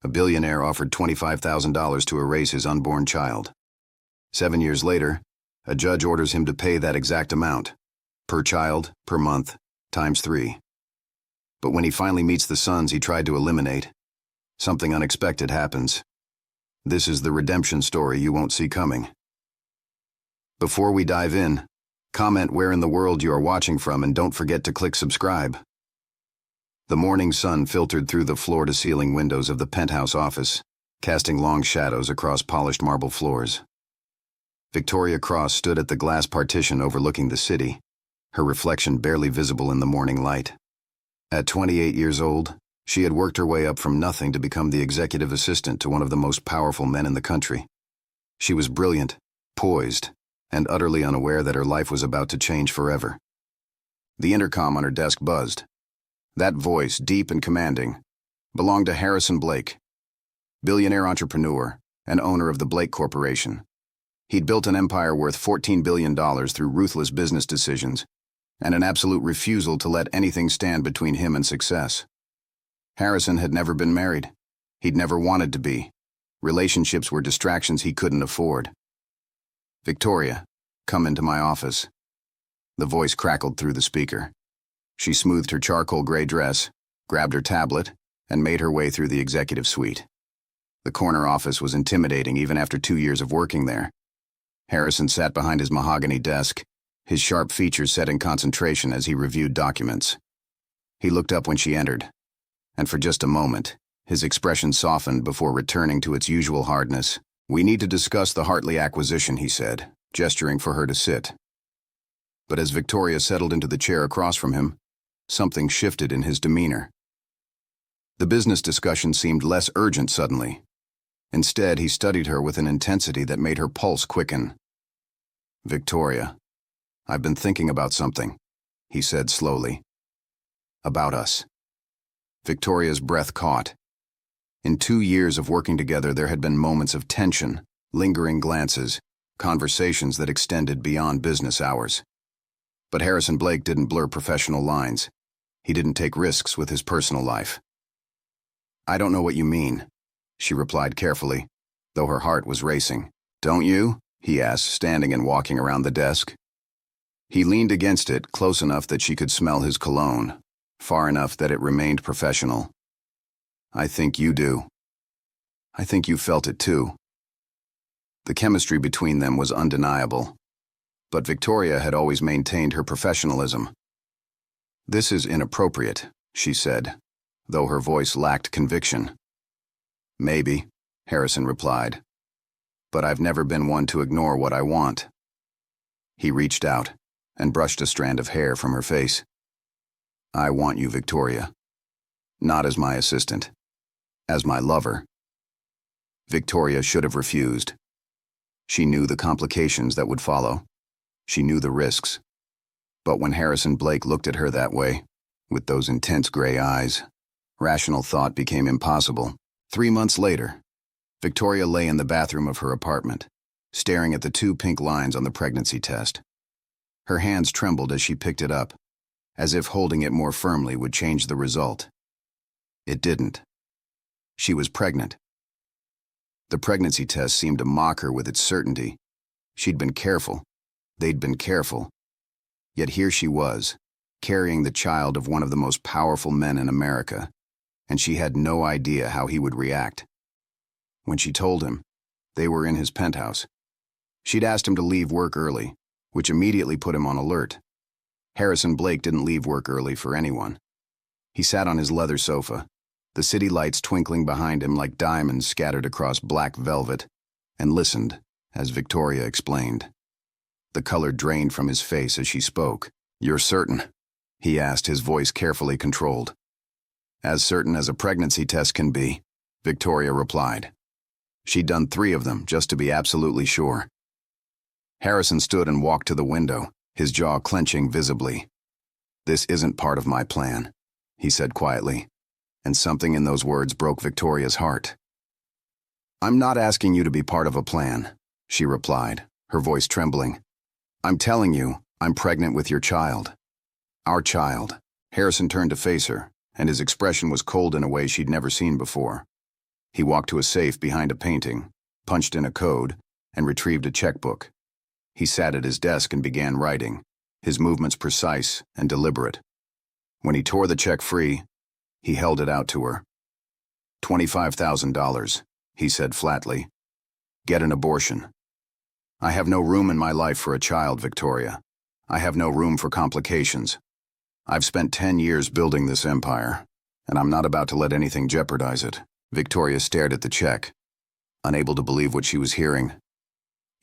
A billionaire offered $25,000 to erase his unborn child. 7 years later, a judge orders him to pay that exact amount, per child, per month, times 3. But when he finally meets the sons he tried to eliminate, something unexpected happens. This is the redemption story you won't see coming. Before we dive in, comment where in the world you are watching from and don't forget to click subscribe. The morning sun filtered through the floor-to-ceiling windows of the penthouse office, casting long shadows across polished marble floors. Victoria Cross stood at the glass partition overlooking the city, her reflection barely visible in the morning light. At 28 years old, she had worked her way up from nothing to become the executive assistant to one of the most powerful men in the country. She was brilliant, poised, and utterly unaware that her life was about to change forever. The intercom on her desk buzzed. That voice, deep and commanding, belonged to Harrison Blake, billionaire entrepreneur and owner of the Blake Corporation. He'd built an empire worth $14 billion through ruthless business decisions and an absolute refusal to let anything stand between him and success. Harrison had never been married. He'd never wanted to be. Relationships were distractions he couldn't afford. "Victoria, come into my office." The voice crackled through the speaker. She smoothed her charcoal gray dress, grabbed her tablet, and made her way through the executive suite. The corner office was intimidating even after 2 years of working there. Harrison sat behind his mahogany desk, his sharp features set in concentration as he reviewed documents. He looked up when she entered, and for just a moment, his expression softened before returning to its usual hardness. "We need to discuss the Hartley acquisition," he said, gesturing for her to sit. But as Victoria settled into the chair across from him, something shifted in his demeanor. The business discussion seemed less urgent suddenly. Instead, he studied her with an intensity that made her pulse quicken. "Victoria, I've been thinking about something," he said slowly. "About us." Victoria's breath caught. In 2 years of working together, there had been moments of tension, lingering glances, conversations that extended beyond business hours. But Harrison Blake didn't blur professional lines. He didn't take risks with his personal life. "I don't know what you mean," she replied carefully, though her heart was racing. "Don't you?" he asked, standing and walking around the desk. He leaned against it, close enough that she could smell his cologne, far enough that it remained professional. "I think you do. I think you felt it too." The chemistry between them was undeniable, but Victoria had always maintained her professionalism. "This is inappropriate," she said, though her voice lacked conviction. "Maybe," Harrison replied, "but I've never been one to ignore what I want." He reached out and brushed a strand of hair from her face. "I want you, Victoria. Not as my assistant. As my lover." Victoria should have refused. She knew the complications that would follow. She knew the risks. But when Harrison Blake looked at her that way, with those intense gray eyes, rational thought became impossible. 3 months later, Victoria lay in the bathroom of her apartment, staring at the 2 pink lines on the pregnancy test. Her hands trembled as she picked it up, as if holding it more firmly would change the result. It didn't. She was pregnant. The pregnancy test seemed to mock her with its certainty. She'd been careful. They'd been careful. Yet here she was, carrying the child of one of the most powerful men in America, and she had no idea how he would react. When she told him, they were in his penthouse. She'd asked him to leave work early, which immediately put him on alert. Harrison Blake didn't leave work early for anyone. He sat on his leather sofa, the city lights twinkling behind him like diamonds scattered across black velvet, and listened as Victoria explained. The color drained from his face as she spoke. "You're certain?" he asked, his voice carefully controlled. "As certain as a pregnancy test can be," Victoria replied. She'd done 3 of them just to be absolutely sure. Harrison stood and walked to the window, his jaw clenching visibly. "This isn't part of my plan," he said quietly, and something in those words broke Victoria's heart. "I'm not asking you to be part of a plan," she replied, her voice trembling. "I'm telling you, I'm pregnant with your child. Our child." Harrison turned to face her, and his expression was cold in a way she'd never seen before. He walked to a safe behind a painting, punched in a code, and retrieved a checkbook. He sat at his desk and began writing, his movements precise and deliberate. When he tore the check free, he held it out to her. $25,000, he said flatly. Get an abortion. I have no room in my life for a child, Victoria. I have no room for complications. I've spent 10 years building this empire, and I'm not about to let anything jeopardize it. Victoria stared at the check, unable to believe what she was hearing.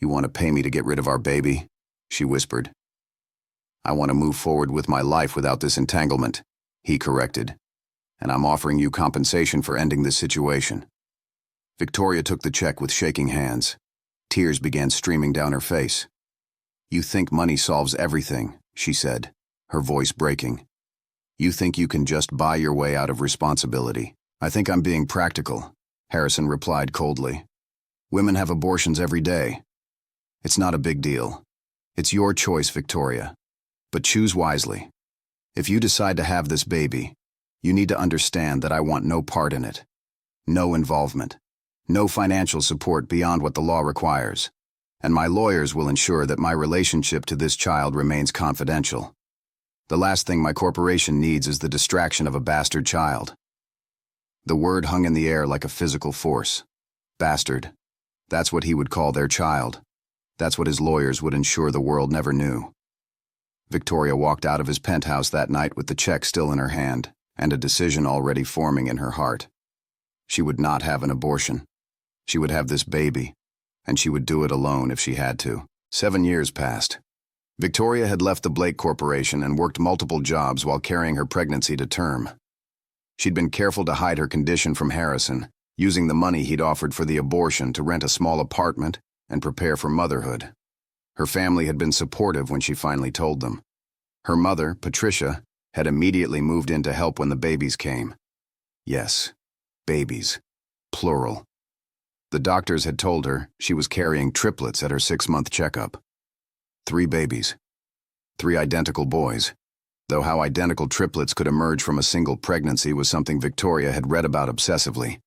You want to pay me to get rid of our baby? She whispered. I want to move forward with my life without this entanglement, he corrected. And I'm offering you compensation for ending this situation. Victoria took the check with shaking hands. Tears began streaming down her face. You think money solves everything, she said, her voice breaking. You think you can just buy your way out of responsibility. I think I'm being practical, Harrison replied coldly. Women have abortions every day. It's not a big deal. It's your choice, Victoria. But choose wisely. If you decide to have this baby, you need to understand that I want no part in it. No involvement. No financial support beyond what the law requires. And my lawyers will ensure that my relationship to this child remains confidential. The last thing my corporation needs is the distraction of a bastard child. The word hung in the air like a physical force. Bastard. That's what he would call their child. That's what his lawyers would ensure the world never knew. Victoria walked out of his penthouse that night with the check still in her hand, and a decision already forming in her heart. She would not have an abortion. She would have this baby, and she would do it alone if she had to. 7 years passed. Victoria had left the Blake Corporation and worked multiple jobs while carrying her pregnancy to term. She'd been careful to hide her condition from Harrison, using the money he'd offered for the abortion to rent a small apartment and prepare for motherhood. Her family had been supportive when she finally told them. Her mother, Patricia, had immediately moved in to help when the babies came. Yes, babies. Plural. The doctors had told her she was carrying triplets at her 6-month checkup. 3 babies. 3 identical boys. Though how identical triplets could emerge from a single pregnancy was something Victoria had read about obsessively.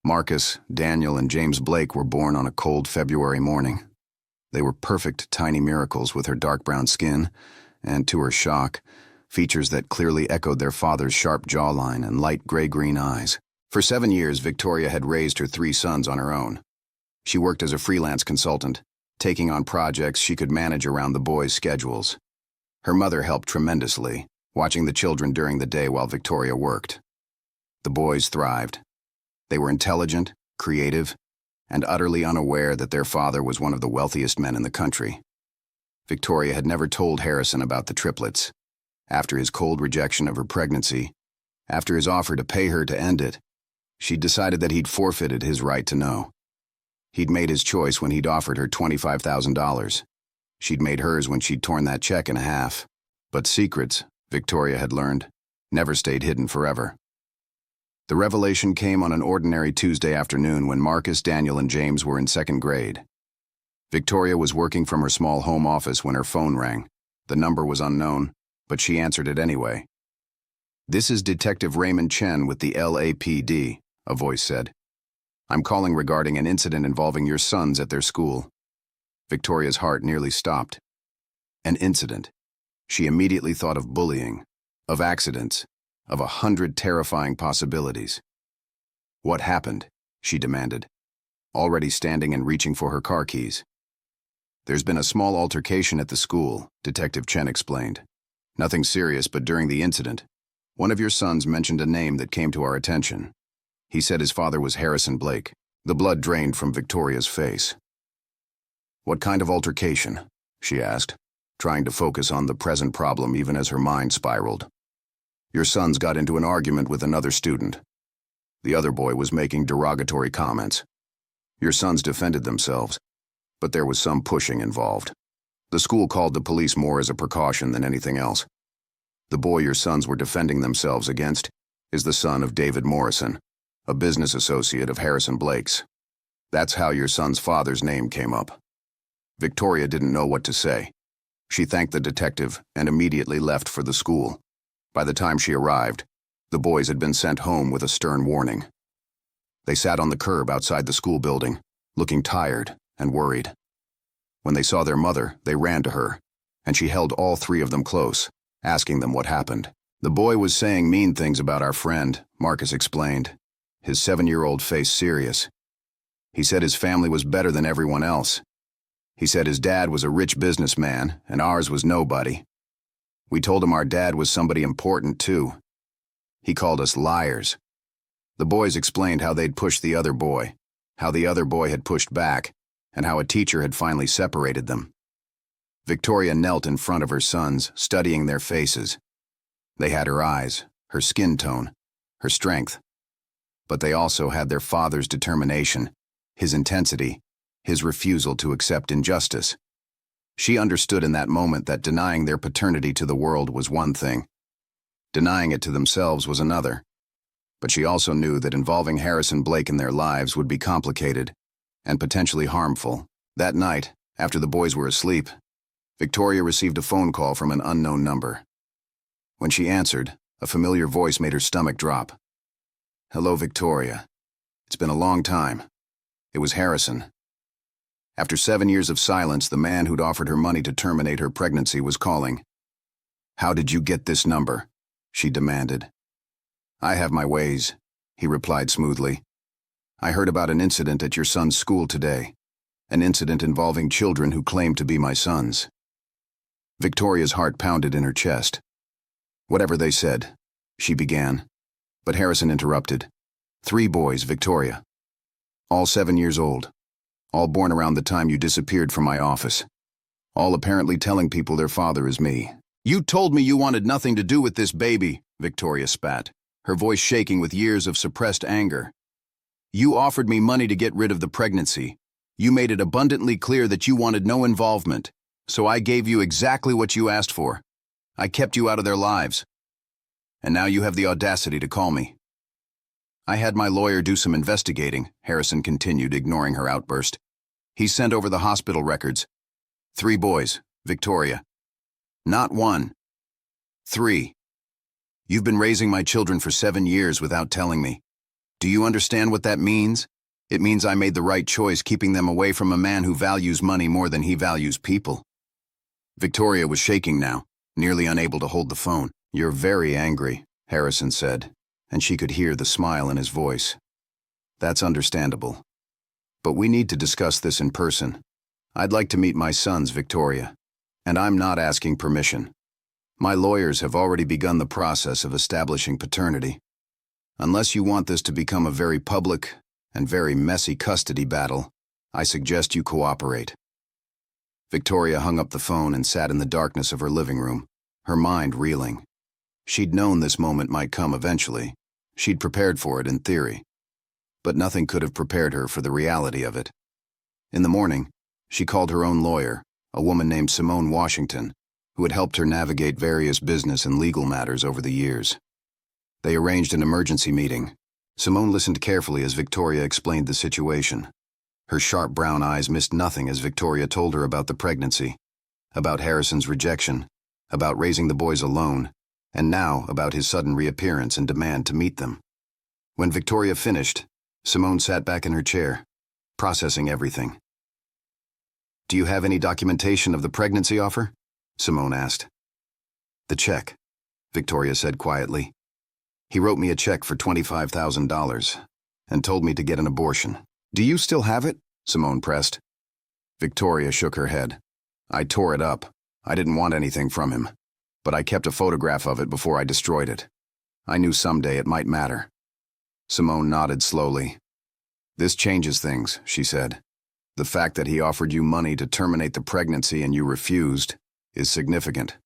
Marcus, Daniel, and James Blake were born on a cold February morning. They were perfect tiny miracles with her dark brown skin, and to her shock, features that clearly echoed their father's sharp jawline and light gray-green eyes. For 7 years, Victoria had raised her 3 sons on her own. She worked as a freelance consultant, taking on projects she could manage around the boys' schedules. Her mother helped tremendously, watching the children during the day while Victoria worked. The boys thrived. They were intelligent, creative, and utterly unaware that their father was one of the wealthiest men in the country. Victoria had never told Harrison about the triplets. After his cold rejection of her pregnancy, after his offer to pay her to end it, she'd decided that he'd forfeited his right to know. He'd made his choice when he'd offered her $25,000. She'd made hers when she'd torn that check in half. But secrets, Victoria had learned, never stayed hidden forever. The revelation came on an ordinary Tuesday afternoon when Marcus, Daniel, and James were in 2nd grade. Victoria was working from her small home office when her phone rang. The number was unknown, but she answered it anyway. "This is Detective Raymond Chen with the LAPD," a voice said. "I'm calling regarding an incident involving your sons at their school." Victoria's heart nearly stopped. An incident. She immediately thought of bullying, of accidents, of 100 terrifying possibilities. "What happened?" she demanded, already standing and reaching for her car keys. "There's been a small altercation at the school," Detective Chen explained. "Nothing serious, but during the incident, one of your sons mentioned a name that came to our attention. He said his father was Harrison Blake." The blood drained from Victoria's face. "What kind of altercation?" she asked, trying to focus on the present problem even as her mind spiraled. "Your sons got into an argument with another student. The other boy was making derogatory comments. Your sons defended themselves, but there was some pushing involved. The school called the police more as a precaution than anything else. The boy your sons were defending themselves against is the son of David Morrison, a business associate of Harrison Blake's. That's how your son's father's name came up." Victoria didn't know what to say. She thanked the detective and immediately left for the school. By the time she arrived, the boys had been sent home with a stern warning. They sat on the curb outside the school building, looking tired and worried. When they saw their mother, they ran to her, and she held all three of them close, asking them what happened. "The boy was saying mean things about our friend," Marcus explained, his 7-year-old face serious. "He said his family was better than everyone else. He said his dad was a rich businessman, and ours was nobody. We told him our dad was somebody important, too. He called us liars." The boys explained how they'd pushed the other boy, how the other boy had pushed back, and how a teacher had finally separated them. Victoria knelt in front of her sons, studying their faces. They had her eyes, her skin tone, her strength. But they also had their father's determination, his intensity, his refusal to accept injustice. She understood in that moment that denying their paternity to the world was one thing. Denying it to themselves was another. But she also knew that involving Harrison Blake in their lives would be complicated and potentially harmful. That night, after the boys were asleep, Victoria received a phone call from an unknown number. When she answered, a familiar voice made her stomach drop. "Hello, Victoria. It's been a long time." It was Harrison. After 7 years of silence, the man who'd offered her money to terminate her pregnancy was calling. "How did you get this number?" she demanded. "I have my ways," he replied smoothly. "I heard about an incident at your son's school today, an incident involving children who claimed to be my sons." Victoria's heart pounded in her chest. "Whatever they said," she began, but Harrison interrupted. "3 boys, Victoria. All 7 years old. All born around the time you disappeared from my office. All apparently telling people their father is me." "You told me you wanted nothing to do with this baby," Victoria spat, her voice shaking with years of suppressed anger. "You offered me money to get rid of the pregnancy. You made it abundantly clear that you wanted no involvement, so I gave you exactly what you asked for. I kept you out of their lives. And now you have the audacity to call me." "I had my lawyer do some investigating," Harrison continued, ignoring her outburst. "He sent over the hospital records. 3 boys, Victoria. Not 1. 3. You've been raising my children for 7 years without telling me. Do you understand what that means? It means I made the right choice keeping them away from a man who values money more than he values people." Victoria was shaking now, nearly unable to hold the phone. "You're very angry," Harrison said, and she could hear the smile in his voice. "That's understandable. But we need to discuss this in person. I'd like to meet my sons, Victoria, and I'm not asking permission. My lawyers have already begun the process of establishing paternity. Unless you want this to become a very public and very messy custody battle, I suggest you cooperate." Victoria hung up the phone and sat in the darkness of her living room, her mind reeling. She'd known this moment might come eventually. She'd prepared for it in theory. But nothing could have prepared her for the reality of it. In the morning, she called her own lawyer, a woman named Simone Washington, who had helped her navigate various business and legal matters over the years. They arranged an emergency meeting. Simone listened carefully as Victoria explained the situation. Her sharp brown eyes missed nothing as Victoria told her about the pregnancy, about Harrison's rejection, about raising the boys alone, and now about his sudden reappearance and demand to meet them. When Victoria finished, Simone sat back in her chair, processing everything. "Do you have any documentation of the pregnancy offer?" Simone asked. "The check," Victoria said quietly. "He wrote me a check for $25,000 and told me to get an abortion." "Do you still have it?" Simone pressed. Victoria shook her head. "I tore it up. I didn't want anything from him, but I kept a photograph of it before I destroyed it. I knew someday it might matter." Simone nodded slowly. "This changes things," she said. "The fact that he offered you money to terminate the pregnancy and you refused is significant.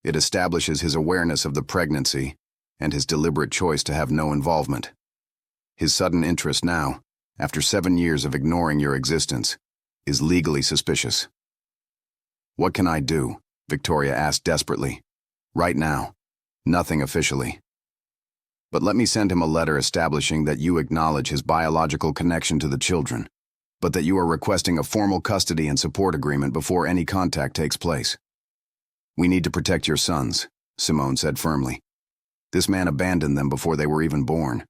It establishes his awareness of the pregnancy and his deliberate choice to have no involvement. His sudden interest now, after 7 years of ignoring your existence, is legally suspicious." "What can I do?" Victoria asked desperately. "Right now, nothing officially. But let me send him a letter establishing that you acknowledge his biological connection to the children, but that you are requesting a formal custody and support agreement before any contact takes place. We need to protect your sons," Simone said firmly. "This man abandoned them before they were even born.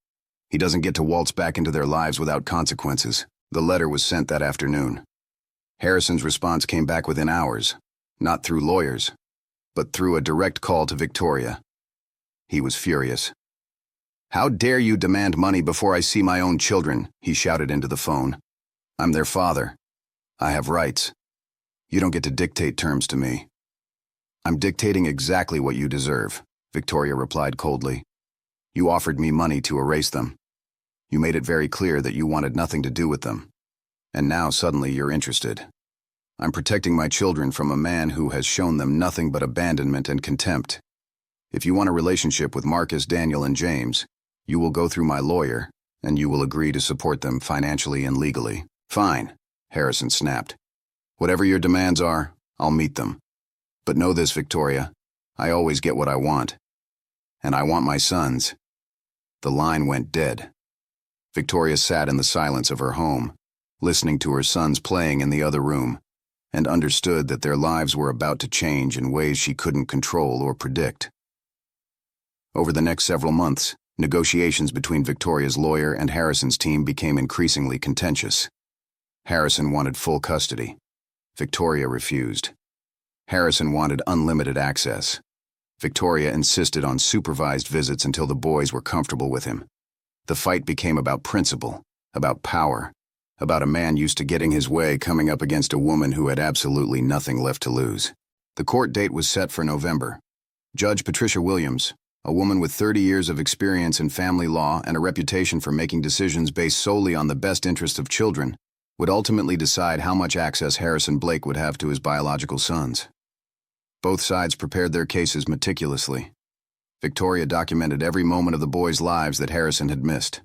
He doesn't get to waltz back into their lives without consequences. The letter was sent that afternoon. Harrison's response came back within hours, not through lawyers, but through a direct call to Victoria. He was furious. "How dare you demand money before I see my own children?" he shouted into the phone. "I'm their father. I have rights. You don't get to dictate terms to me." "I'm dictating exactly what you deserve," Victoria replied coldly. "You offered me money to erase them. You made it very clear that you wanted nothing to do with them. And now suddenly you're interested. I'm protecting my children from a man who has shown them nothing but abandonment and contempt. If you want a relationship with Marcus, Daniel, and James, you will go through my lawyer, and you will agree to support them financially and legally." "Fine," Harrison snapped. "Whatever your demands are, I'll meet them. But know this, Victoria, I always get what I want. And I want my sons." The line went dead. Victoria sat in the silence of her home, listening to her sons playing in the other room, and understood that their lives were about to change in ways she couldn't control or predict. Over the next several months, negotiations between Victoria's lawyer and Harrison's team became increasingly contentious. Harrison wanted full custody. Victoria refused. Harrison wanted unlimited access. Victoria insisted on supervised visits until the boys were comfortable with him. The fight became about principle, about power, about a man used to getting his way coming up against a woman who had absolutely nothing left to lose. The court date was set for November. Judge Patricia Williams, a woman with 30 years of experience in family law and a reputation for making decisions based solely on the best interest of children, would ultimately decide how much access Harrison Blake would have to his biological sons. Both sides prepared their cases meticulously. Victoria documented every moment of the boys' lives that Harrison had missed.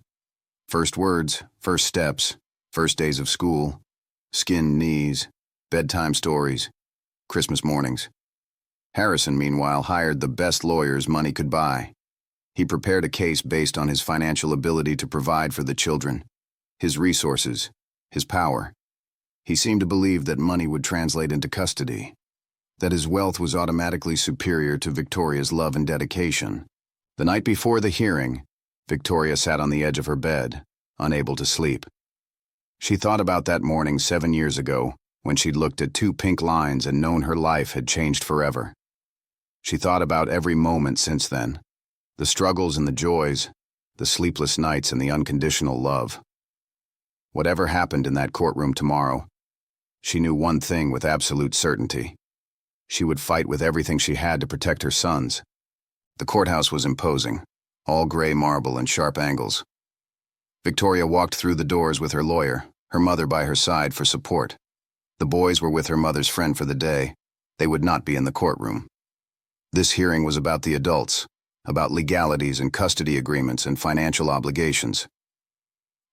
First words, first steps, first days of school, skinned knees, bedtime stories, Christmas mornings. Harrison, meanwhile, hired the best lawyers money could buy. He prepared a case based on his financial ability to provide for the children, his resources, his power. He seemed to believe that money would translate into custody, that his wealth was automatically superior to Victoria's love and dedication. The night before the hearing, Victoria sat on the edge of her bed, unable to sleep. She thought about that morning 7 years ago, when she'd looked at 2 pink lines and known her life had changed forever. She thought about every moment since then, the struggles and the joys, the sleepless nights and the unconditional love. Whatever happened in that courtroom tomorrow, she knew one thing with absolute certainty. She would fight with everything she had to protect her sons. The courthouse was imposing, all gray marble and sharp angles. Victoria walked through the doors with her lawyer, her mother by her side for support. The boys were with her mother's friend for the day. They would not be in the courtroom. This hearing was about the adults, about legalities and custody agreements and financial obligations.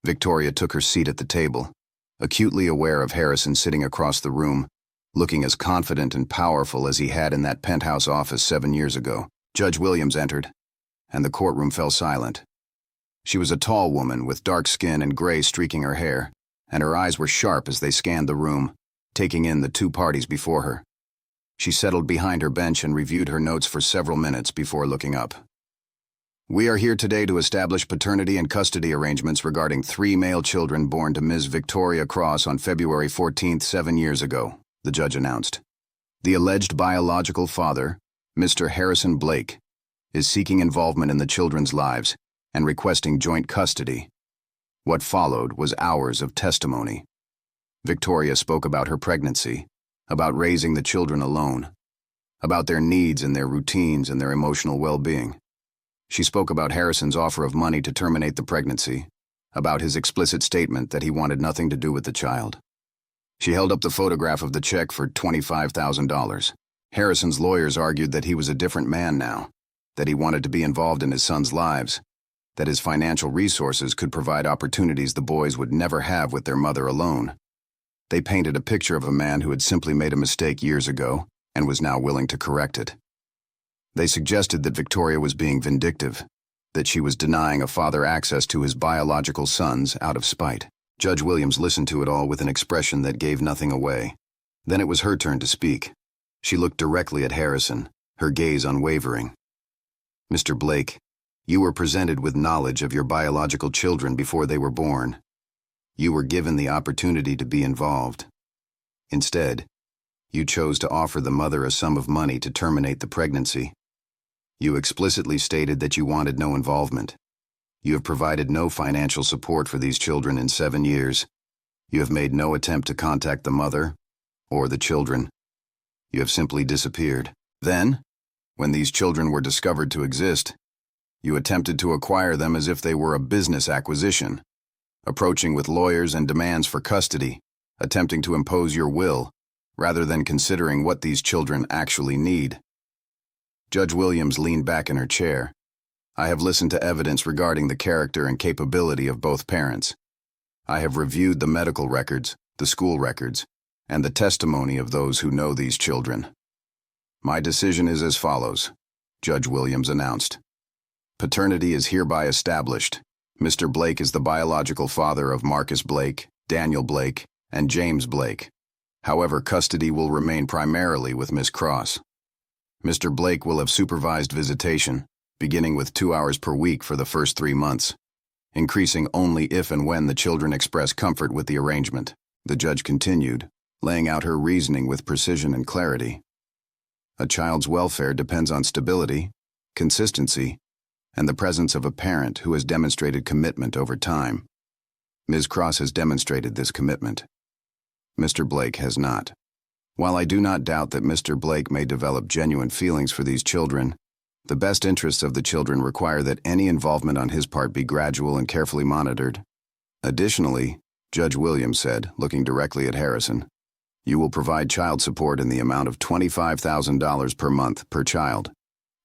Victoria took her seat at the table, acutely aware of Harrison sitting across the room, looking as confident and powerful as he had in that penthouse office 7 years ago. Judge Williams entered, and the courtroom fell silent. She was a tall woman with dark skin and gray streaking her hair, and her eyes were sharp as they scanned the room, taking in the 2 parties before her. She settled behind her bench and reviewed her notes for several minutes before looking up. "We are here today to establish paternity and custody arrangements regarding 3 male children born to Ms. Victoria Cross on February 14th, 7 years ago, the judge announced. The alleged biological father, Mr. Harrison Blake, is seeking involvement in the children's lives and requesting joint custody. What followed was hours of testimony. Victoria spoke about her pregnancy, about raising the children alone, about their needs and their routines and their emotional well-being. She spoke about Harrison's offer of money to terminate the pregnancy, about his explicit statement that he wanted nothing to do with the child. She held up the photograph of the check for $25,000. Harrison's lawyers argued that he was a different man now, that he wanted to be involved in his sons' lives, that his financial resources could provide opportunities the boys would never have with their mother alone. They painted a picture of a man who had simply made a mistake years ago and was now willing to correct it. They suggested that Victoria was being vindictive, that she was denying a father access to his biological sons out of spite. Judge Williams listened to it all with an expression that gave nothing away. Then it was her turn to speak. She looked directly at Harrison, her gaze unwavering. "Mr. Blake, You were presented with knowledge of your biological children before they were born. You were given the opportunity to be involved. Instead, you chose to offer the mother a sum of money to terminate the pregnancy. You explicitly stated that you wanted no involvement. You have provided no financial support for these children in 7 years. You have made no attempt to contact the mother or the children. You have simply disappeared. Then, when these children were discovered to exist, you attempted to acquire them as if they were a business acquisition, approaching with lawyers and demands for custody, attempting to impose your will, rather than considering what these children actually need. Judge Williams leaned back in her chair. I have listened to evidence regarding the character and capability of both parents. I have reviewed the medical records, the school records, and the testimony of those who know these children. My decision is as follows, Judge Williams announced. Paternity is hereby established. Mr. Blake is the biological father of Marcus Blake, Daniel Blake, and James Blake. However, custody will remain primarily with Miss Cross. Mr. Blake will have supervised visitation, beginning with 2 hours per week for the first 3 months, increasing only if and when the children express comfort with the arrangement. The judge continued, laying out her reasoning with precision and clarity. A child's welfare depends on stability, consistency, and the presence of a parent who has demonstrated commitment over time. Ms. Cross has demonstrated this commitment. Mr. Blake has not. While I do not doubt that Mr. Blake may develop genuine feelings for these children, the best interests of the children require that any involvement on his part be gradual and carefully monitored. Additionally, Judge Williams said, looking directly at Harrison, you will provide child support in the amount of $25,000 per month per child.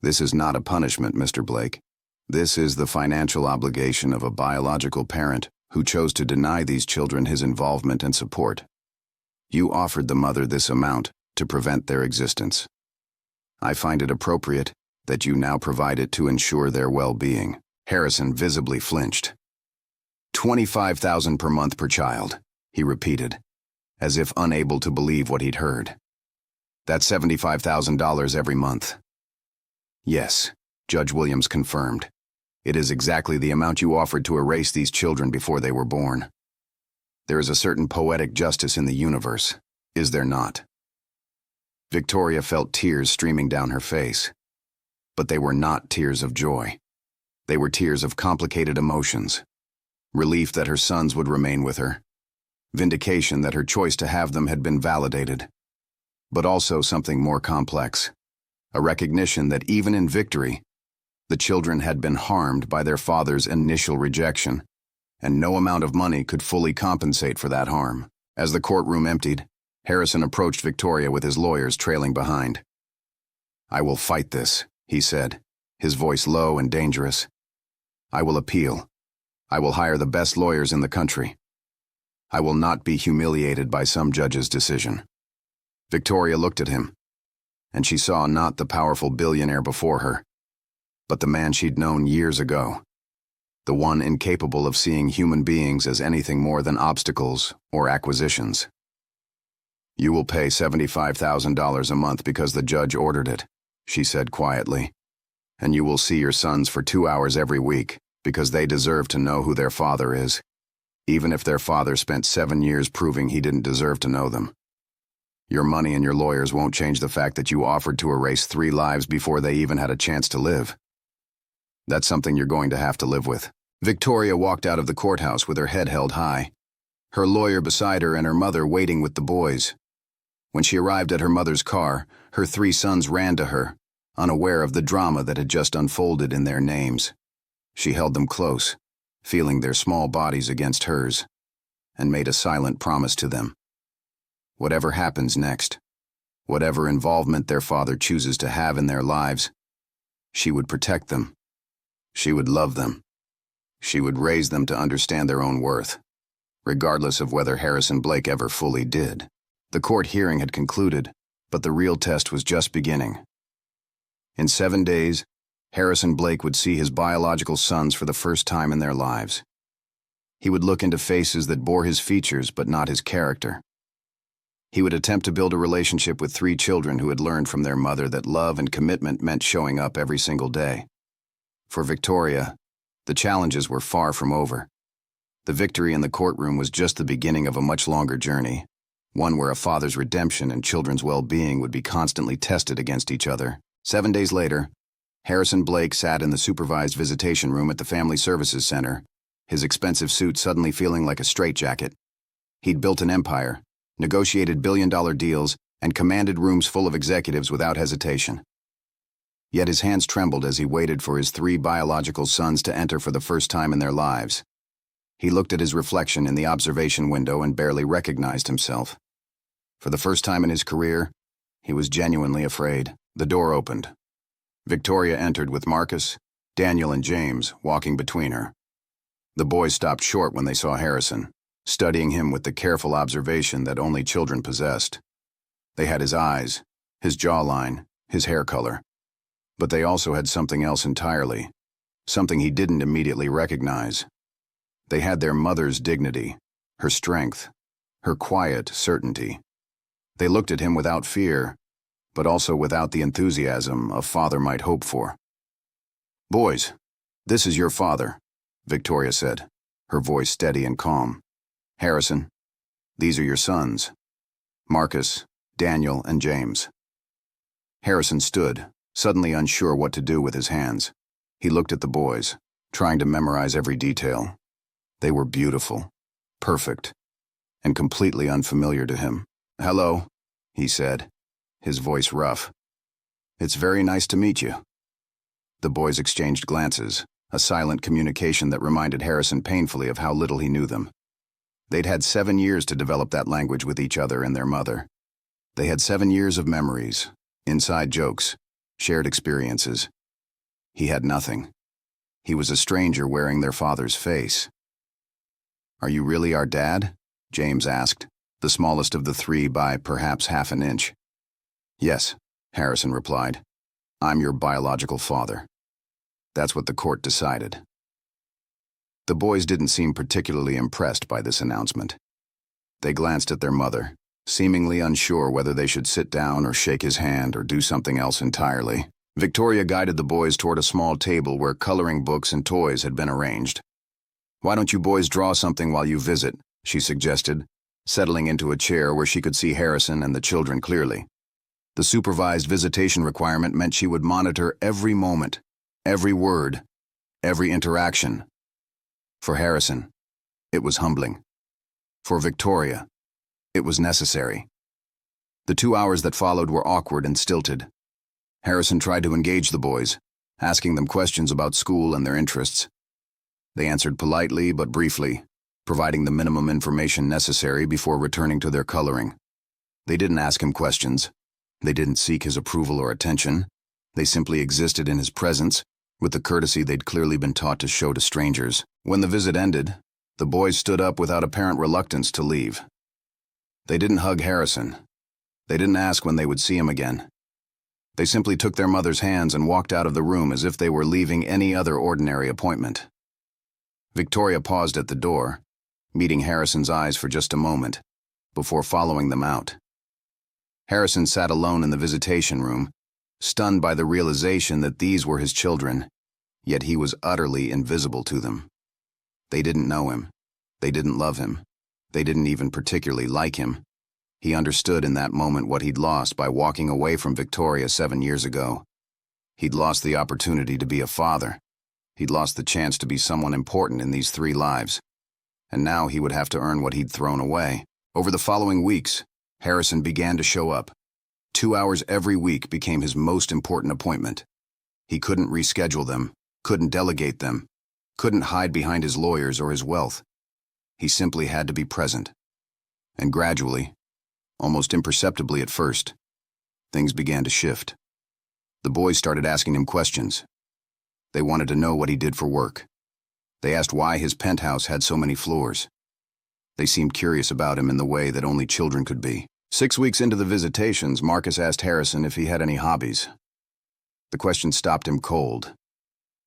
This is not a punishment, Mr. Blake. This is the financial obligation of a biological parent who chose to deny these children his involvement and support. You offered the mother this amount to prevent their existence. I find it appropriate that you now provide it to ensure their well-being. Harrison visibly flinched. $25,000 per month per child, he repeated, as if unable to believe what he'd heard. That's $75,000 every month. Yes, Judge Williams confirmed. It is exactly the amount you offered to erase these children before they were born. There is a certain poetic justice in the universe, is there not? Victoria felt tears streaming down her face. But they were not tears of joy. They were tears of complicated emotions. Relief that her sons would remain with her. Vindication that her choice to have them had been validated. But also something more complex. A recognition that even in victory, the children had been harmed by their father's initial rejection, and no amount of money could fully compensate for that harm. As the courtroom emptied, Harrison approached Victoria with his lawyers trailing behind. I will fight this, he said, his voice low and dangerous. I will appeal. I will hire the best lawyers in the country. I will not be humiliated by some judge's decision. Victoria looked at him, and she saw not the powerful billionaire before her, but the man she'd known years ago, the one incapable of seeing human beings as anything more than obstacles or acquisitions. You will pay $75,000 a month because the judge ordered it, she said quietly, and you will see your sons for 2 hours every week because they deserve to know who their father is, even if their father spent 7 years proving he didn't deserve to know them. Your money and your lawyers won't change the fact that you offered to erase 3 lives before they even had a chance to live. That's something you're going to have to live with. Victoria walked out of the courthouse with her head held high, her lawyer beside her and her mother waiting with the boys. When she arrived at her mother's car, her 3 sons ran to her, unaware of the drama that had just unfolded in their names. She held them close, feeling their small bodies against hers, and made a silent promise to them. Whatever happens next, whatever involvement their father chooses to have in their lives, she would protect them. She would love them. She would raise them to understand their own worth, regardless of whether Harrison Blake ever fully did. The court hearing had concluded, but the real test was just beginning. In 7 days, Harrison Blake would see his biological sons for the first time in their lives. He would look into faces that bore his features but not his character. He would attempt to build a relationship with 3 children who had learned from their mother that love and commitment meant showing up every single day. For Victoria, the challenges were far from over. The victory in the courtroom was just the beginning of a much longer journey, one where a father's redemption and children's well-being would be constantly tested against each other. 7 days later, Harrison Blake sat in the supervised visitation room at the Family Services Center, his expensive suit suddenly feeling like a straitjacket. He'd built an empire, negotiated billion-dollar deals, and commanded rooms full of executives without hesitation. Yet his hands trembled as he waited for his 3 biological sons to enter for the first time in their lives. He looked at his reflection in the observation window and barely recognized himself. For the first time in his career, he was genuinely afraid. The door opened. Victoria entered with Marcus, Daniel, and James walking between her. The boys stopped short when they saw Harrison, studying him with the careful observation that only children possessed. They had his eyes, his jawline, his hair color. But they also had something else entirely, something he didn't immediately recognize. They had their mother's dignity, her strength, her quiet certainty. They looked at him without fear, but also without the enthusiasm a father might hope for. "Boys, this is your father," Victoria said, her voice steady and calm. "Harrison, these are your sons, Marcus, Daniel, and James." Harrison stood, suddenly unsure what to do with his hands. He looked at the boys, trying to memorize every detail. They were beautiful, perfect, and completely unfamiliar to him. "Hello," he said, his voice rough. "It's very nice to meet you." The boys exchanged glances, a silent communication that reminded Harrison painfully of how little he knew them. They'd had 7 years to develop that language with each other and their mother. They had 7 years of memories, inside jokes, shared experiences. He had nothing. He was a stranger wearing their father's face. "Are you really our dad?" James asked, the smallest of the 3 by perhaps half an inch. "Yes," Harrison replied. "I'm your biological father." That's what the court decided. The boys didn't seem particularly impressed by this announcement. They glanced at their mother, seemingly unsure whether they should sit down or shake his hand or do something else entirely. Victoria guided the boys toward a small table where coloring books and toys had been arranged. "Why don't you boys draw something while you visit?" she suggested, settling into a chair where she could see Harrison and the children clearly. The supervised visitation requirement meant she would monitor every moment, every word, every interaction. For Harrison, it was humbling. For Victoria, it was necessary. The 2 hours that followed were awkward and stilted. Harrison tried to engage the boys, asking them questions about school and their interests. They answered politely but briefly, providing the minimum information necessary before returning to their coloring. They didn't ask him questions. They didn't seek his approval or attention. They simply existed in his presence, with the courtesy they'd clearly been taught to show to strangers. When the visit ended, the boys stood up without apparent reluctance to leave. They didn't hug Harrison. They didn't ask when they would see him again. They simply took their mother's hands and walked out of the room as if they were leaving any other ordinary appointment. Victoria paused at the door, meeting Harrison's eyes for just a moment, before following them out. Harrison sat alone in the visitation room, stunned by the realization that these were his children, yet he was utterly invisible to them. They didn't know him. They didn't love him. They didn't even particularly like him. He understood in that moment what he'd lost by walking away from Victoria 7 years ago. He'd lost the opportunity to be a father. He'd lost the chance to be someone important in these 3 lives. And now he would have to earn what he'd thrown away. Over the following weeks, Harrison began to show up. 2 hours every week became his most important appointment. He couldn't reschedule them, couldn't delegate them, couldn't hide behind his lawyers or his wealth. He simply had to be present. And gradually, almost imperceptibly at first, things began to shift. The boys started asking him questions. They wanted to know what he did for work. They asked why his penthouse had so many floors. They seemed curious about him in the way that only children could be. 6 weeks into the visitations, Marcus asked Harrison if he had any hobbies. The question stopped him cold.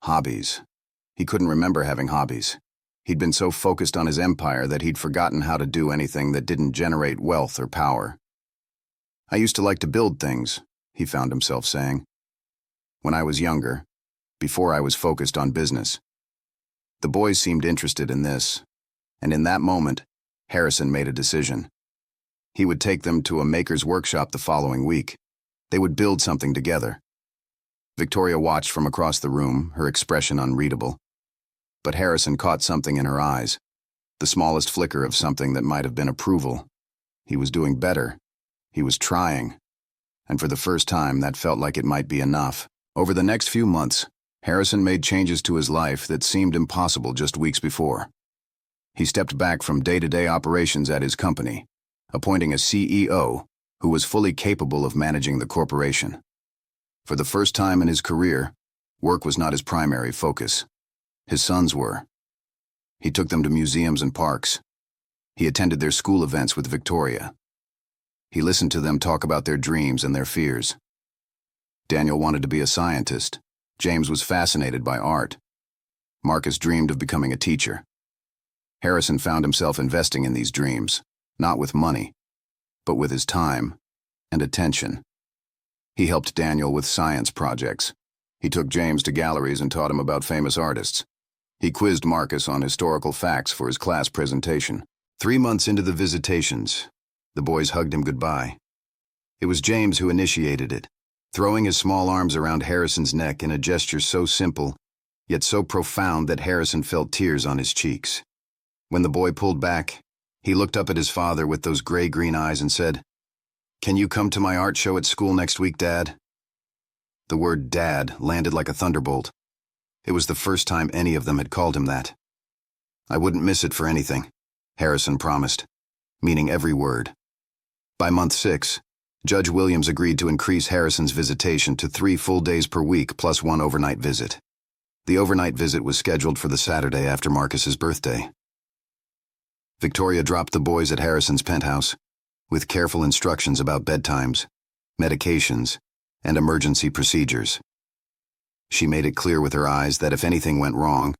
Hobbies. He couldn't remember having hobbies. He'd been so focused on his empire that he'd forgotten how to do anything that didn't generate wealth or power. "I used to like to build things," he found himself saying. "When I was younger, before I was focused on business. The boys seemed interested in this, and in that moment, Harrison made a decision. He would take them to a maker's workshop the following week. They would build something together. Victoria watched from across the room, her expression unreadable. But Harrison caught something in her eyes, the smallest flicker of something that might have been approval. He was doing better. He was trying. And for the first time, that felt like it might be enough. Over the next few months, Harrison made changes to his life that seemed impossible just weeks before. He stepped back from day-to-day operations at his company, appointing a CEO who was fully capable of managing the corporation. For the first time in his career, work was not his primary focus. His sons were. He took them to museums and parks. He attended their school events with Victoria. He listened to them talk about their dreams and their fears. Daniel wanted to be a scientist. James was fascinated by art. Marcus dreamed of becoming a teacher. Harrison found himself investing in these dreams, not with money, but with his time and attention. He helped Daniel with science projects. He took James to galleries and taught him about famous artists. He quizzed Marcus on historical facts for his class presentation. 3 months into the visitations, the boys hugged him goodbye. It was James who initiated it, throwing his small arms around Harrison's neck in a gesture so simple, yet so profound that Harrison felt tears on his cheeks. When the boy pulled back, he looked up at his father with those gray-green eyes and said, "Can you come to my art show at school next week, Dad?" The word Dad landed like a thunderbolt. It was the first time any of them had called him that. "I wouldn't miss it for anything," Harrison promised, meaning every word. By month 6, Judge Williams agreed to increase Harrison's visitation to 3 full days per week plus 1 overnight visit. The overnight visit was scheduled for the Saturday after Marcus's birthday. Victoria dropped the boys at Harrison's penthouse, with careful instructions about bedtimes, medications, and emergency procedures. She made it clear with her eyes that if anything went wrong,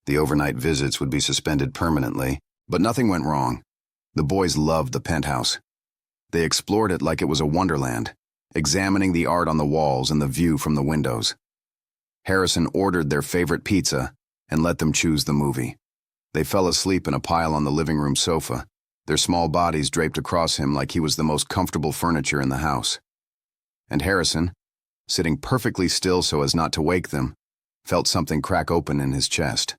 the overnight visits would be suspended permanently, but nothing went wrong. The boys loved the penthouse. They explored it like it was a wonderland, examining the art on the walls and the view from the windows. Harrison ordered their favorite pizza and let them choose the movie. They fell asleep in a pile on the living room sofa, their small bodies draped across him like he was the most comfortable furniture in the house. And Harrison, sitting perfectly still so as not to wake them, felt something crack open in his chest.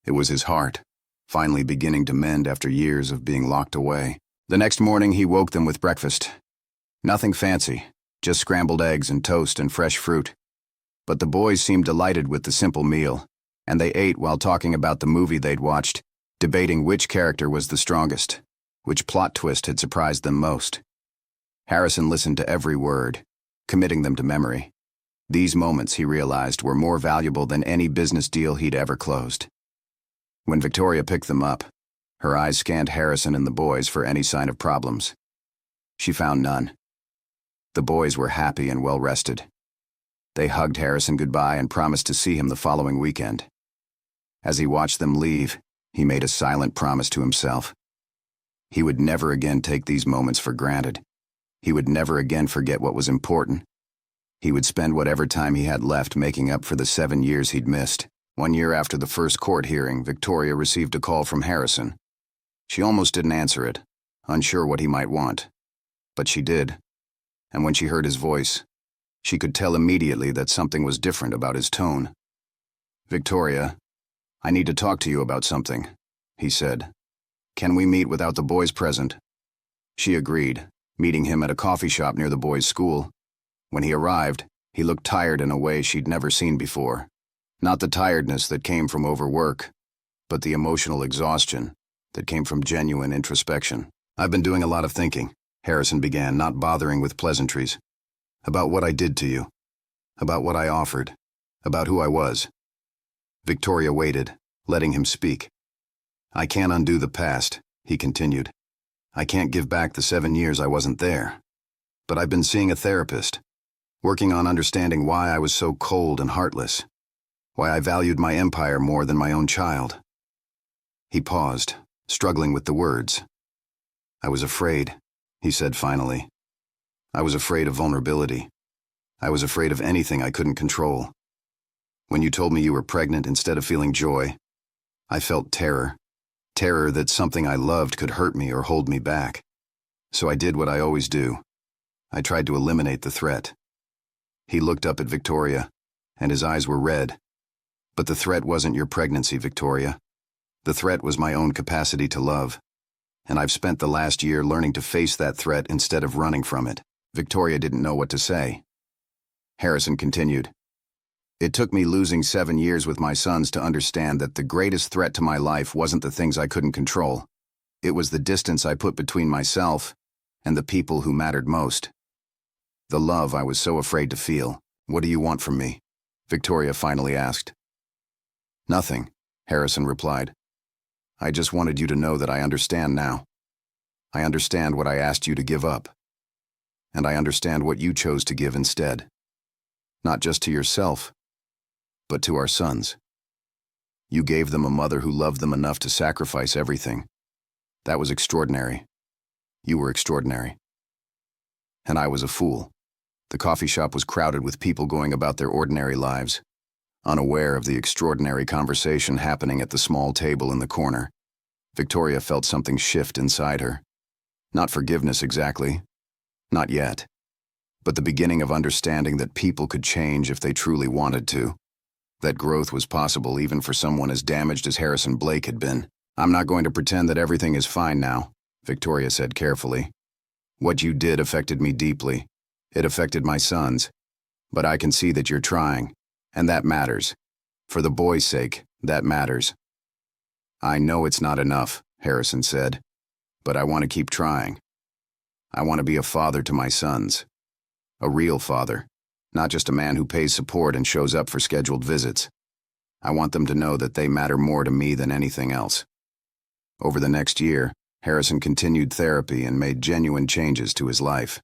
It was his heart, finally beginning to mend after years of being locked away. The next morning he woke them with breakfast. Nothing fancy, just scrambled eggs and toast and fresh fruit. But the boys seemed delighted with the simple meal, and they ate while talking about the movie they'd watched, debating which character was the strongest, which plot twist had surprised them most. Harrison listened to every word, committing them to memory. These moments, he realized, were more valuable than any business deal he'd ever closed. When Victoria picked them up, her eyes scanned Harrison and the boys for any sign of problems. She found none. The boys were happy and well-rested. They hugged Harrison goodbye and promised to see him the following weekend. As he watched them leave, he made a silent promise to himself. He would never again take these moments for granted. He would never again forget what was important. He would spend whatever time he had left making up for the 7 years he'd missed. 1 year after the first court hearing, Victoria received a call from Harrison. She almost didn't answer it, unsure what he might want. But she did. And when she heard his voice, she could tell immediately that something was different about his tone. "Victoria, I need to talk to you about something," he said. "Can we meet without the boys present?" She agreed, meeting him at a coffee shop near the boys' school. When he arrived, he looked tired in a way she'd never seen before. Not the tiredness that came from overwork, but the emotional exhaustion that came from genuine introspection. "I've been doing a lot of thinking," Harrison began, not bothering with pleasantries. "About what I did to you. About what I offered. About who I was." Victoria waited, letting him speak. "I can't undo the past," he continued. "I can't give back the 7 years I wasn't there. But I've been seeing a therapist, working on understanding why I was so cold and heartless, why I valued my empire more than my own child." He paused, struggling with the words. "I was afraid," he said finally. "I was afraid of vulnerability. I was afraid of anything I couldn't control. When you told me you were pregnant instead of feeling joy, I felt terror. Terror that something I loved could hurt me or hold me back. So I did what I always do. I tried to eliminate the threat. He looked up at Victoria, and his eyes were red. But the threat wasn't your pregnancy, Victoria. The threat was my own capacity to love. And I've spent the last year learning to face that threat instead of running from it. Victoria didn't know what to say. Harrison continued. It took me losing 7 years with my sons to understand that the greatest threat to my life wasn't the things I couldn't control. It was the distance I put between myself and the people who mattered most. The love I was so afraid to feel. What do you want from me? Victoria finally asked. Nothing, Harrison replied. I just wanted you to know that I understand now. I understand what I asked you to give up. And I understand what you chose to give instead. Not just to yourself, but to our sons. You gave them a mother who loved them enough to sacrifice everything. That was extraordinary. You were extraordinary. And I was a fool. The coffee shop was crowded with people going about their ordinary lives, unaware of the extraordinary conversation happening at the small table in the corner. Victoria felt something shift inside her. Not forgiveness exactly. Not yet. But the beginning of understanding that people could change if they truly wanted to. That growth was possible even for someone as damaged as Harrison Blake had been. I'm not going to pretend that everything is fine now, Victoria said carefully. What you did affected me deeply. It affected my sons. But I can see that you're trying, and that matters. For the boy's sake, that matters. I know it's not enough, Harrison said, but I want to keep trying. I want to be a father to my sons. A real father, not just a man who pays support and shows up for scheduled visits. I want them to know that they matter more to me than anything else. Over the next year, Harrison continued therapy and made genuine changes to his life.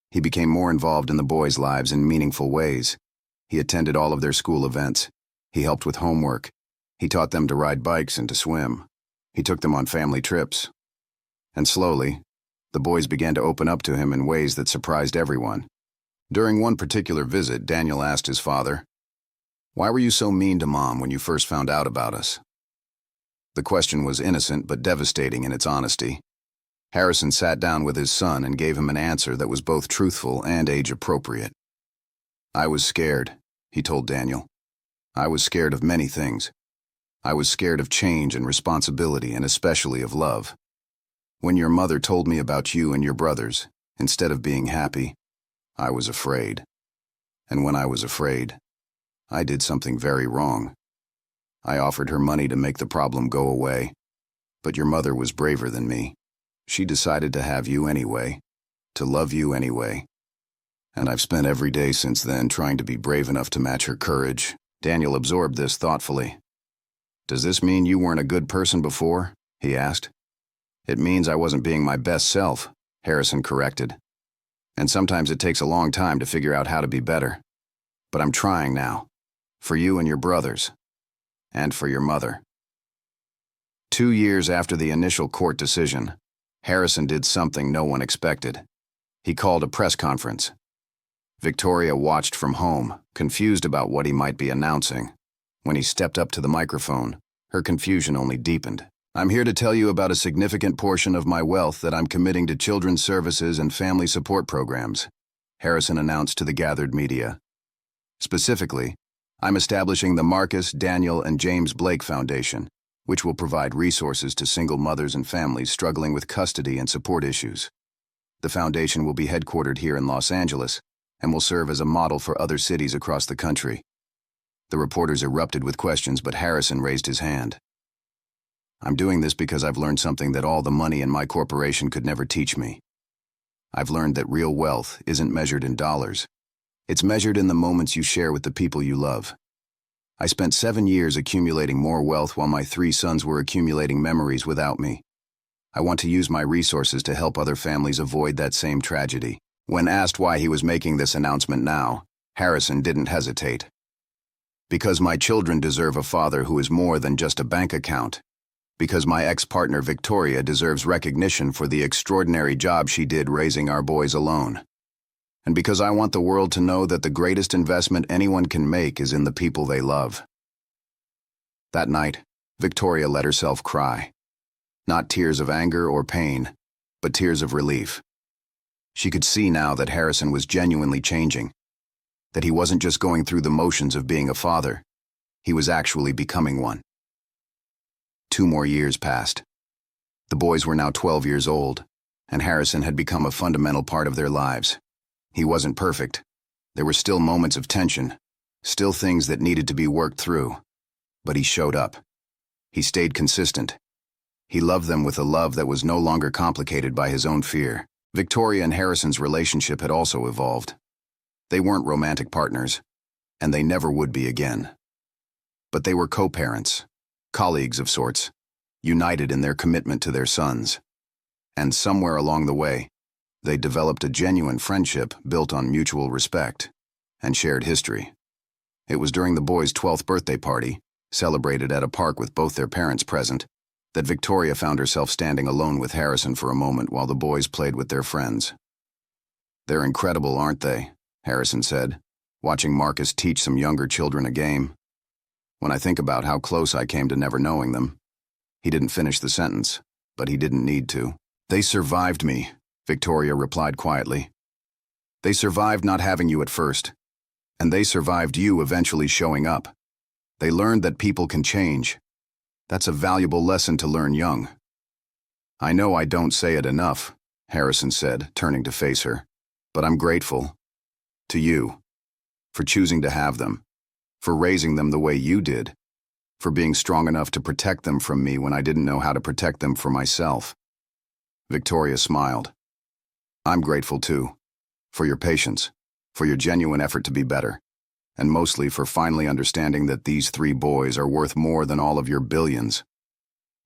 He became more involved in the boys' lives in meaningful ways. He attended all of their school events. He helped with homework. He taught them to ride bikes and to swim. He took them on family trips. And slowly, the boys began to open up to him in ways that surprised everyone. During one particular visit, Daniel asked his father, "Why were you so mean to Mom when you first found out about us?" The question was innocent but devastating in its honesty. Harrison sat down with his son and gave him an answer that was both truthful and age-appropriate. I was scared, he told Daniel. I was scared of many things. I was scared of change and responsibility, and especially of love. When your mother told me about you and your brothers, instead of being happy, I was afraid. And when I was afraid, I did something very wrong. I offered her money to make the problem go away, but your mother was braver than me. She decided to have you anyway, to love you anyway. And I've spent every day since then trying to be brave enough to match her courage. Daniel absorbed this thoughtfully. Does this mean you weren't a good person before? He asked. It means I wasn't being my best self, Harrison corrected. And sometimes it takes a long time to figure out how to be better. But I'm trying now. For you and your brothers. And for your mother. 2 years after the initial court decision, Harrison did something no one expected. He called a press conference. Victoria watched from home, confused about what he might be announcing. When he stepped up to the microphone, her confusion only deepened. I'm here to tell you about a significant portion of my wealth that I'm committing to children's services and family support programs, Harrison announced to the gathered media. Specifically, I'm establishing the Marcus, Daniel, and James Blake Foundation, which will provide resources to single mothers and families struggling with custody and support issues. The foundation will be headquartered here in Los Angeles and will serve as a model for other cities across the country. The reporters erupted with questions, but Harrison raised his hand. I'm doing this because I've learned something that all the money in my corporation could never teach me. I've learned that real wealth isn't measured in dollars. It's measured in the moments you share with the people you love. I spent 7 years accumulating more wealth while my 3 sons were accumulating memories without me. I want to use my resources to help other families avoid that same tragedy. When asked why he was making this announcement now, Harrison didn't hesitate. Because my children deserve a father who is more than just a bank account. Because my ex-partner Victoria deserves recognition for the extraordinary job she did raising our boys alone. And because I want the world to know that the greatest investment anyone can make is in the people they love. That night, Victoria let herself cry. Not tears of anger or pain, but tears of relief. She could see now that Harrison was genuinely changing, that he wasn't just going through the motions of being a father, he was actually becoming one. 2 more years passed. The boys were now 12 years old, and Harrison had become a fundamental part of their lives. He wasn't perfect. There were still moments of tension, still things that needed to be worked through. But he showed up. He stayed consistent. He loved them with a love that was no longer complicated by his own fear. Victoria and Harrison's relationship had also evolved. They weren't romantic partners, and they never would be again. But they were co-parents, colleagues of sorts, united in their commitment to their sons. And somewhere along the way, they developed a genuine friendship built on mutual respect and shared history. It was during the boys' 12th birthday party, celebrated at a park with both their parents present, that Victoria found herself standing alone with Harrison for a moment while the boys played with their friends. "They're incredible, aren't they?" Harrison said, watching Marcus teach some younger children a game. "When I think about how close I came to never knowing them." He didn't finish the sentence, but he didn't need to. "They survived me," Victoria replied quietly. "They survived not having you at first, and they survived you eventually showing up. They learned that people can change. That's a valuable lesson to learn young." "I know I don't say it enough," Harrison said, turning to face her, "but I'm grateful. To you. For choosing to have them. For raising them the way you did. For being strong enough to protect them from me when I didn't know how to protect them for myself." Victoria smiled. "I'm grateful too. For your patience. For your genuine effort to be better. And mostly for finally understanding that these 3 boys are worth more than all of your billions."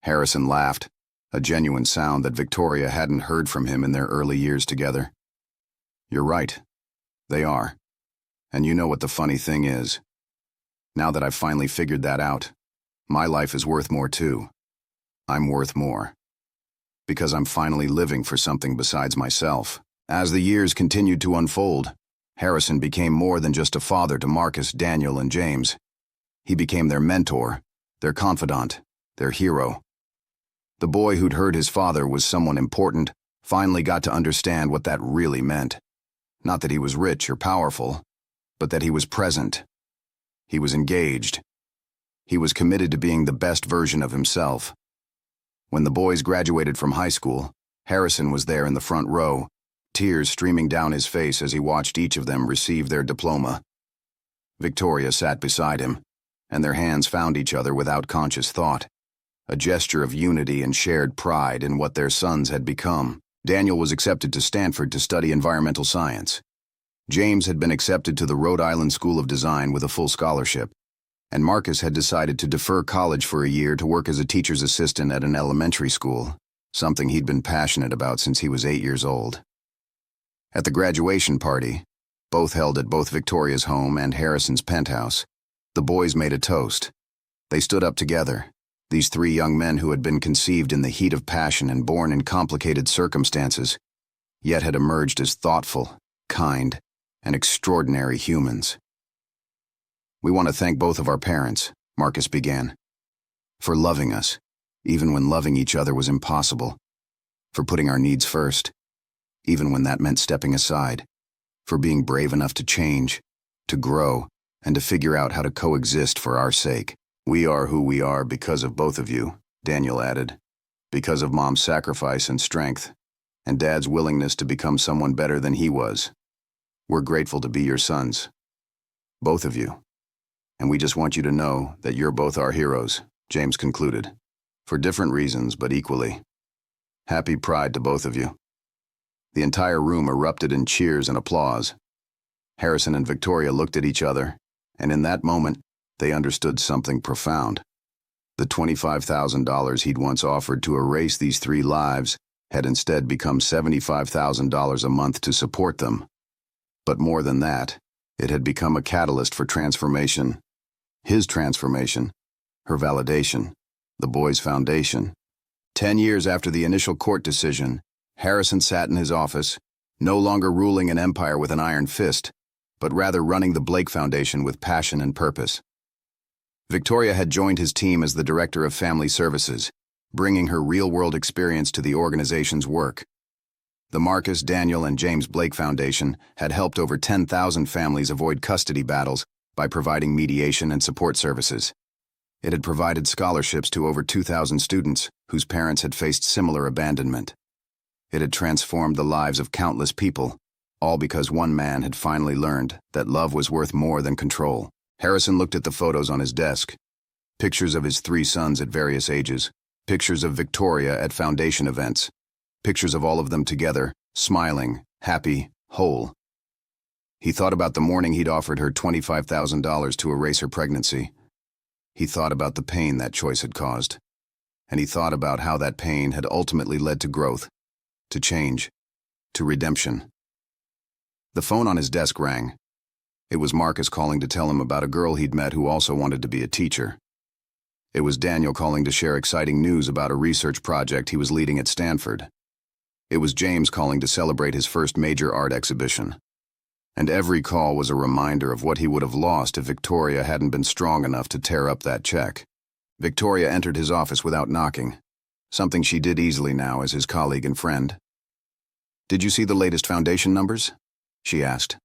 Harrison laughed, a genuine sound that Victoria hadn't heard from him in their early years together. "You're right. They are. And you know what the funny thing is? Now that I've finally figured that out, my life is worth more too. I'm worth more. Because I'm finally living for something besides myself." As the years continued to unfold, Harrison became more than just a father to Marcus, Daniel, and James. He became their mentor, their confidant, their hero. The boy who'd heard his father was someone important finally got to understand what that really meant. Not that he was rich or powerful, but that he was present. He was engaged. He was committed to being the best version of himself. When the boys graduated from high school, Harrison was there in the front row, tears streaming down his face as he watched each of them receive their diploma. Victoria sat beside him, and their hands found each other without conscious thought, a gesture of unity and shared pride in what their sons had become. Daniel was accepted to Stanford to study environmental science. James had been accepted to the Rhode Island School of Design with a full scholarship, and Marcus had decided to defer college for a year to work as a teacher's assistant at an elementary school, something he'd been passionate about since he was 8 years old. At the graduation party, both held at both Victoria's home and Harrison's penthouse, the boys made a toast. They stood up together, these 3 young men who had been conceived in the heat of passion and born in complicated circumstances, yet had emerged as thoughtful, kind, and extraordinary humans. "We want to thank both of our parents," Marcus began, "for loving us, even when loving each other was impossible, for putting our needs first, even when that meant stepping aside, for being brave enough to change, to grow, and to figure out how to coexist for our sake. We are who we are because of both of you," Daniel added, "because of Mom's sacrifice and strength, and Dad's willingness to become someone better than he was. We're grateful to be your sons. Both of you. And we just want you to know that you're both our heroes," James concluded, "for different reasons, but equally. Happy Pride to both of you." The entire room erupted in cheers and applause. Harrison and Victoria looked at each other, and in that moment, they understood something profound. The $25,000 he'd once offered to erase these 3 lives had instead become $75,000 a month to support them. But more than that, it had become a catalyst for transformation. His transformation, her validation, the boys' foundation. 10 years after the initial court decision, Harrison sat in his office, No longer ruling an empire with an iron fist, but rather running the Blake Foundation with passion and purpose. Victoria had joined his team as the Director of Family Services, bringing her real-world experience to the organization's work. The Marcus, Daniel, and James Blake Foundation had helped over 10,000 families avoid custody battles by providing mediation and support services. It had provided scholarships to over 2,000 students whose parents had faced similar abandonment. It had transformed the lives of countless people, all because one man had finally learned that love was worth more than control. Harrison looked at the photos on his desk. Pictures of his 3 sons at various ages, pictures of Victoria at foundation events, pictures of all of them together, smiling, happy, whole. He thought about the morning he'd offered her $25,000 to erase her pregnancy. He thought about the pain that choice had caused. And he thought about how that pain had ultimately led to growth, to change, to redemption. The phone on his desk rang. It was Marcus calling to tell him about a girl he'd met who also wanted to be a teacher. It was Daniel calling to share exciting news about a research project he was leading at Stanford. It was James calling to celebrate his first major art exhibition. And every call was a reminder of what he would have lost if Victoria hadn't been strong enough to tear up that check. Victoria entered his office without knocking, something she did easily now as his colleague and friend. "Did you see the latest foundation numbers?" she asked,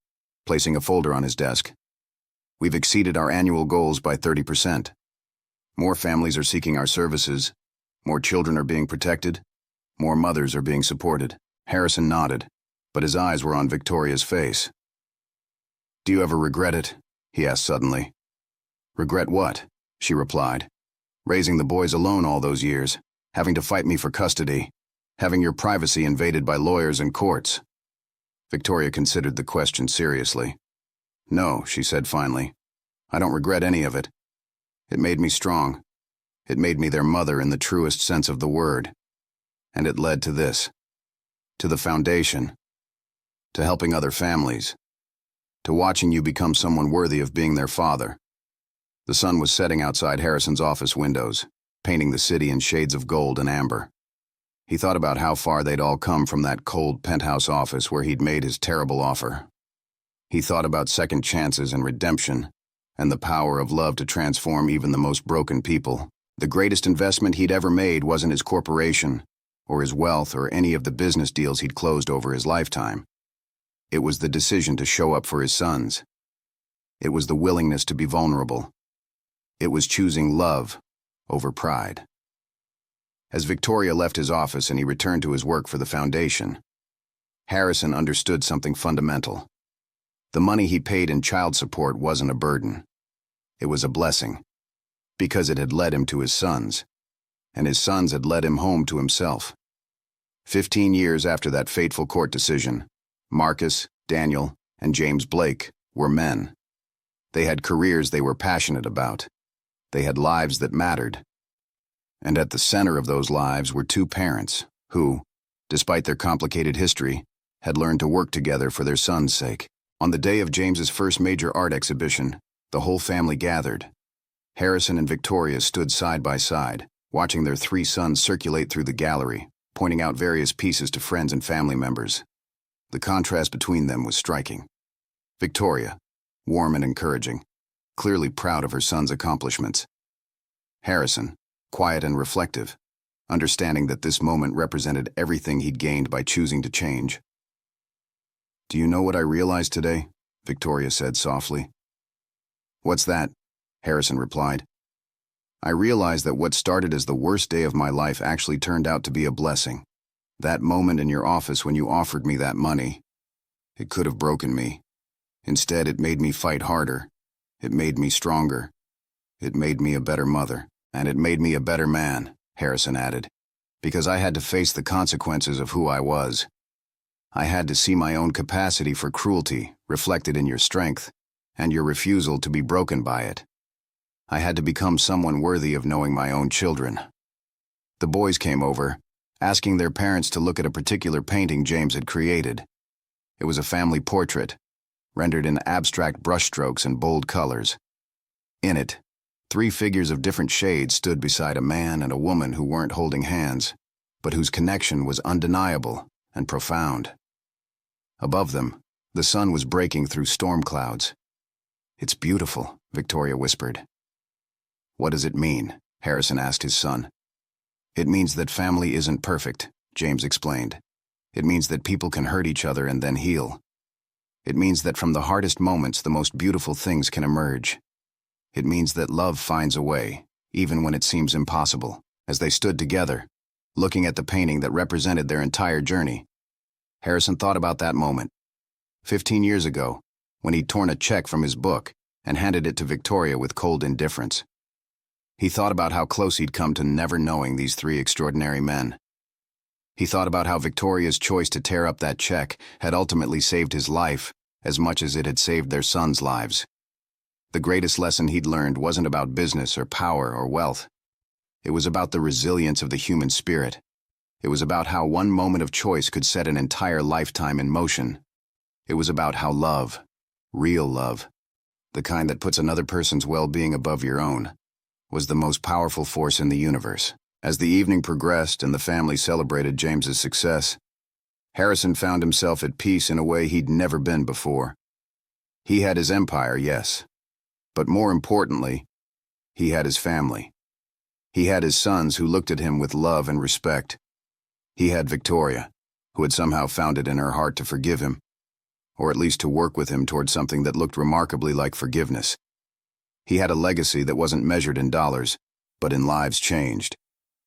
placing a folder on his desk. "We've exceeded our annual goals by 30%. More families are seeking our services, more children are being protected, more mothers are being supported." Harrison nodded, but his eyes were on Victoria's face. "Do you ever regret it?" he asked suddenly. "Regret what?" she replied. "Raising the boys alone all those years, having to fight me for custody, having your privacy invaded by lawyers and courts." Victoria considered the question seriously. "No," she said finally. "I don't regret any of it. It made me strong. It made me their mother in the truest sense of the word. And it led to this. To the foundation. To helping other families. To watching you become someone worthy of being their father." The sun was setting outside Harrison's office windows, painting the city in shades of gold and amber. He thought about how far they'd all come from that cold penthouse office where he'd made his terrible offer. He thought about second chances and redemption, and the power of love to transform even the most broken people. The greatest investment he'd ever made wasn't his corporation, or his wealth, or any of the business deals he'd closed over his lifetime. It was the decision to show up for his sons. It was the willingness to be vulnerable. It was choosing love over pride. As Victoria left his office and he returned to his work for the foundation, Harrison understood something fundamental. The money he paid in child support wasn't a burden. It was a blessing, because it had led him to his sons, and his sons had led him home to himself. 15 years after that fateful court decision, Marcus, Daniel, and James Blake were men. They had careers they were passionate about. They had lives that mattered. And at the center of those lives were 2 parents who, despite their complicated history, had learned to work together for their sons' sake. On the day of James's first major art exhibition, the whole family gathered. Harrison and Victoria stood side by side, watching their 3 sons circulate through the gallery, pointing out various pieces to friends and family members. The contrast between them was striking. Victoria, warm and encouraging, clearly proud of her son's accomplishments. Harrison, quiet and reflective, understanding that this moment represented everything he'd gained by choosing to change. "Do you know what I realized today?" Victoria said softly. "What's that?" Harrison replied. "I realized that what started as the worst day of my life actually turned out to be a blessing. That moment in your office when you offered me that money, it could have broken me. Instead, it made me fight harder. It made me stronger. It made me a better mother. And it made me a better man," Harrison added, "because I had to face the consequences of who I was. I had to see my own capacity for cruelty reflected in your strength, and your refusal to be broken by it. I had to become someone worthy of knowing my own children." The boys came over, asking their parents to look at a particular painting James had created. It was a family portrait, rendered in abstract brushstrokes and bold colors. In it, 3 figures of different shades stood beside a man and a woman who weren't holding hands, but whose connection was undeniable and profound. Above them, the sun was breaking through storm clouds. "It's beautiful," Victoria whispered. "What does it mean?" Harrison asked his son. "It means that family isn't perfect," James explained. "It means that people can hurt each other and then heal. It means that from the hardest moments the most beautiful things can emerge. It means that love finds a way, even when it seems impossible." As they stood together, looking at the painting that represented their entire journey, Harrison thought about that moment, 15 years ago, when he'd torn a check from his book and handed it to Victoria with cold indifference. He thought about how close he'd come to never knowing these three extraordinary men. He thought about how Victoria's choice to tear up that check had ultimately saved his life as much as it had saved their sons' lives. The greatest lesson he'd learned wasn't about business or power or wealth. It was about the resilience of the human spirit. It was about how one moment of choice could set an entire lifetime in motion. It was about how love, real love, the kind that puts another person's well-being above your own, was the most powerful force in the universe. As the evening progressed and the family celebrated James's success, Harrison found himself at peace in a way he'd never been before. He had his empire, yes, but more importantly, he had his family. He had his sons who looked at him with love and respect. He had Victoria, who had somehow found it in her heart to forgive him, or at least to work with him toward something that looked remarkably like forgiveness. He had a legacy that wasn't measured in dollars, but in lives changed,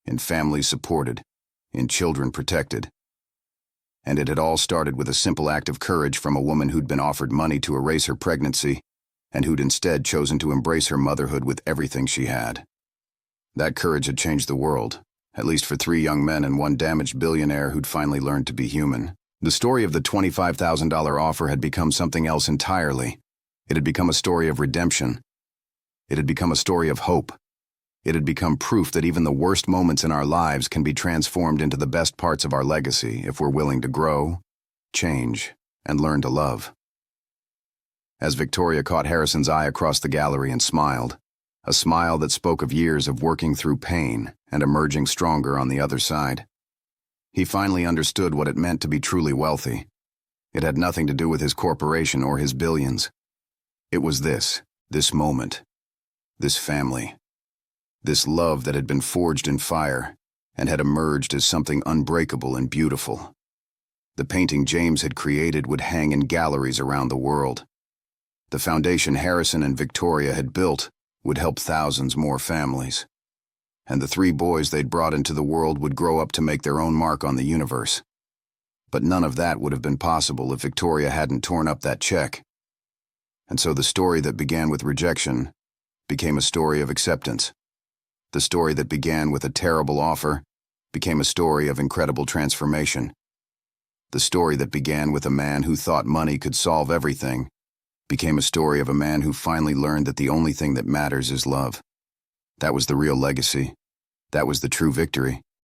in families supported, in children protected. And it had all started with a simple act of courage from a woman who'd been offered money to erase her pregnancy, and who'd instead chosen to embrace her motherhood with everything she had. That courage had changed the world, at least for 3 young men and one damaged billionaire who'd finally learned to be human. The story of the $25,000 offer had become something else entirely. It had become a story of redemption. It had become a story of hope. It had become proof that even the worst moments in our lives can be transformed into the best parts of our legacy if we're willing to grow, change, and learn to love. As Victoria caught Harrison's eye across the gallery and smiled, a smile that spoke of years of working through pain and emerging stronger on the other side, he finally understood what it meant to be truly wealthy. It had nothing to do with his corporation or his billions. It was this moment, this family, this love that had been forged in fire and had emerged as something unbreakable and beautiful. The painting James had created would hang in galleries around the world. The foundation Harrison and Victoria had built would help thousands more families. And the 3 boys they'd brought into the world would grow up to make their own mark on the universe. But none of that would have been possible if Victoria hadn't torn up that check. And so the story that began with rejection became a story of acceptance. The story that began with a terrible offer became a story of incredible transformation. The story that began with a man who thought money could solve everything became a story of a man who finally learned that the only thing that matters is love. That was the real legacy. That was the true victory.